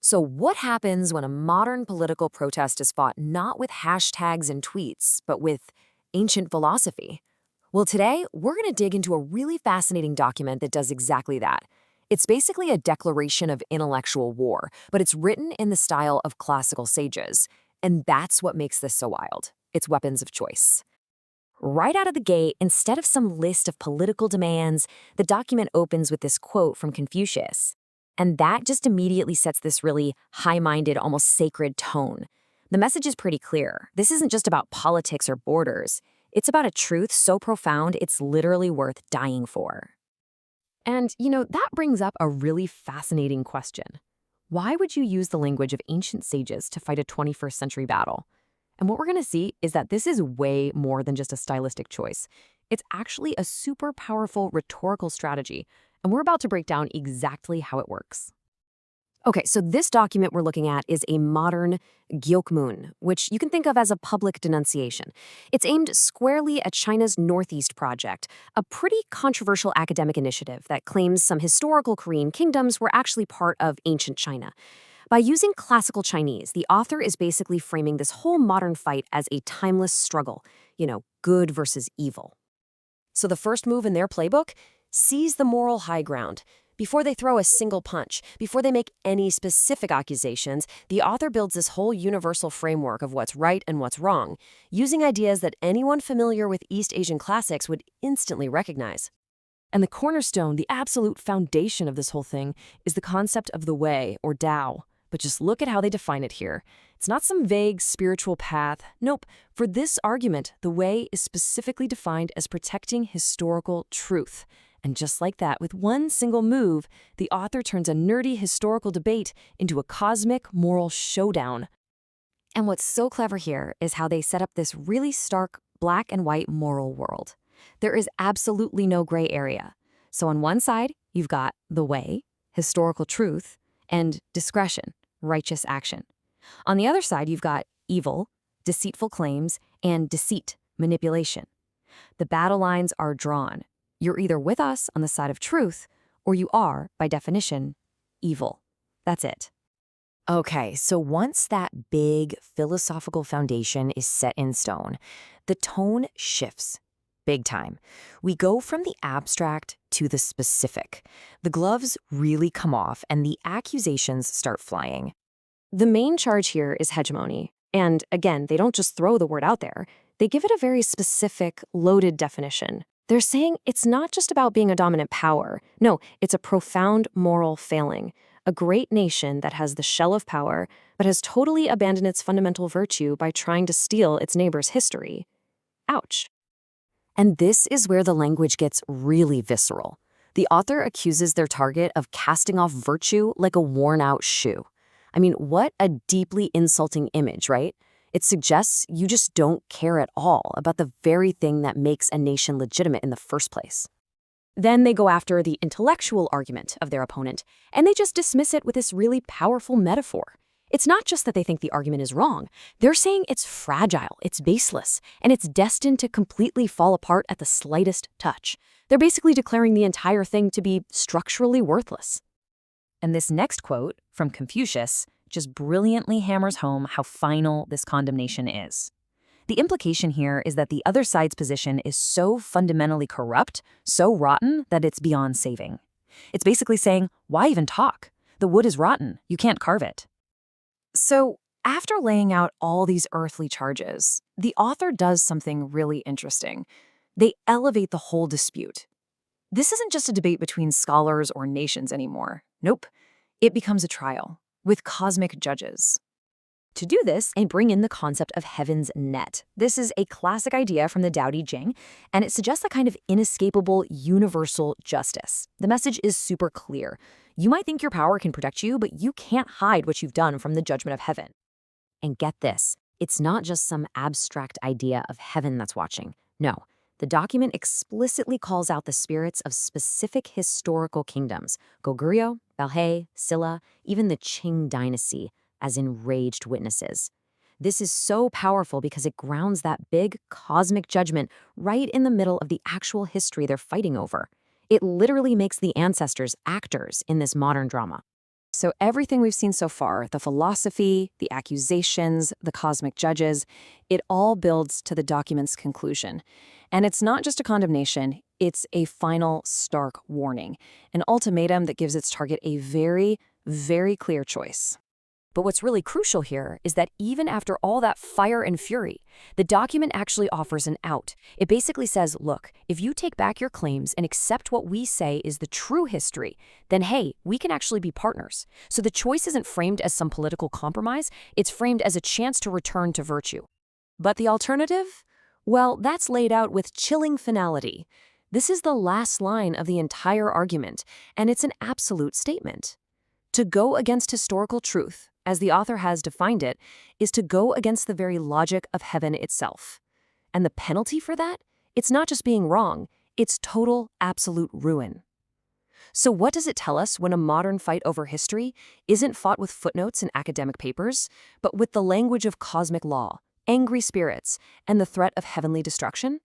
So what happens when a modern political protest is fought not with hashtags and tweets, but with ancient philosophy? Well, today, we're going to dig into a really fascinating document that does exactly that. It's basically a declaration of intellectual war, but it's written in the style of classical sages. And that's what makes this so wild. It's weapons of choice. Right out of the gate, instead of some list of political demands, the document opens with this quote from Confucius. And that just immediately sets this really high-minded, almost sacred tone. The message is pretty clear. This isn't just about politics or borders. It's about a truth so profound it's literally worth dying for. And, that brings up a really fascinating question. Why would you use the language of ancient sages to fight a 21st century battle? And what we're going to see is that this is way more than just a stylistic choice. It's actually a super powerful rhetorical strategy, and we're about to break down exactly how it works. Okay, so this document we're looking at is a modern gyokmun, which you can think of as a public denunciation. It's aimed squarely at China's Northeast Project, a pretty controversial academic initiative that claims some historical Korean kingdoms were actually part of ancient China. By using classical Chinese, the author is basically framing this whole modern fight as a timeless struggle, good versus evil. So the first move in their playbook? Seize the moral high ground. Before they throw a single punch, before they make any specific accusations, the author builds this whole universal framework of what's right and what's wrong, using ideas that anyone familiar with East Asian classics would instantly recognize. And the cornerstone, the absolute foundation of this whole thing, is the concept of the way, or Tao. But just look at how they define it here. It's not some vague spiritual path. Nope. For this argument, the way is specifically defined as protecting historical truth. And just like that, with one single move, the author turns a nerdy historical debate into a cosmic moral showdown. And what's so clever here is how they set up this really stark black and white moral world. There is absolutely no gray area. So on one side, you've got the way, historical truth, and discretion, righteous action. On the other side, you've got evil, deceitful claims, and deceit, manipulation. The battle lines are drawn. You're either with us on the side of truth, or you are, by definition, evil. That's it. Okay, so once that big philosophical foundation is set in stone, the tone shifts. Big time. We go from the abstract to the specific. The gloves really come off and the accusations start flying. The main charge here is hegemony. And again, they don't just throw the word out there. They give it a very specific, loaded definition. They're saying it's not just about being a dominant power. No, it's a profound moral failing. A great nation that has the shell of power, but has totally abandoned its fundamental virtue by trying to steal its neighbor's history. Ouch. And this is where the language gets really visceral. The author accuses their target of casting off virtue like a worn-out shoe. I mean, what a deeply insulting image, right? It suggests you just don't care at all about the very thing that makes a nation legitimate in the first place. Then they go after the intellectual argument of their opponent, and they just dismiss it with this really powerful metaphor. It's not just that they think the argument is wrong. They're saying it's fragile, it's baseless, and it's destined to completely fall apart at the slightest touch. They're basically declaring the entire thing to be structurally worthless. And this next quote from Confucius just brilliantly hammers home how final this condemnation is. The implication here is that the other side's position is so fundamentally corrupt, so rotten, that it's beyond saving. It's basically saying, why even talk? The wood is rotten. You can't carve it. So, after laying out all these earthly charges, the author does something really interesting. They elevate the whole dispute. This isn't just a debate between scholars or nations anymore. Nope. It becomes a trial, with cosmic judges. To do this, they bring in the concept of heaven's net. This is a classic idea from the Tao Te Ching, and it suggests a kind of inescapable, universal justice. The message is super clear. You might think your power can protect you, but you can't hide what you've done from the judgment of heaven. And get this, it's not just some abstract idea of heaven that's watching. No, the document explicitly calls out the spirits of specific historical kingdoms, Goguryeo, Balhae, Silla, even the Qing dynasty, as enraged witnesses. This is so powerful because it grounds that big cosmic judgment right in the middle of the actual history they're fighting over. It literally makes the ancestors actors in this modern drama. So everything we've seen so far, the philosophy, the accusations, the cosmic judges, it all builds to the document's conclusion. And it's not just a condemnation, it's a final, stark warning, an ultimatum that gives its target a very, very clear choice. But what's really crucial here is that even after all that fire and fury, the document actually offers an out. It basically says, look, if you take back your claims and accept what we say is the true history, then hey, we can actually be partners. So the choice isn't framed as some political compromise, it's framed as a chance to return to virtue. But the alternative? Well, that's laid out with chilling finality. This is the last line of the entire argument, and it's an absolute statement. To go against historical truth, as the author has defined it, is to go against the very logic of heaven itself. And the penalty for that? It's not just being wrong, it's total, absolute ruin. So what does it tell us when a modern fight over history isn't fought with footnotes in academic papers, but with the language of cosmic law, angry spirits, and the threat of heavenly destruction?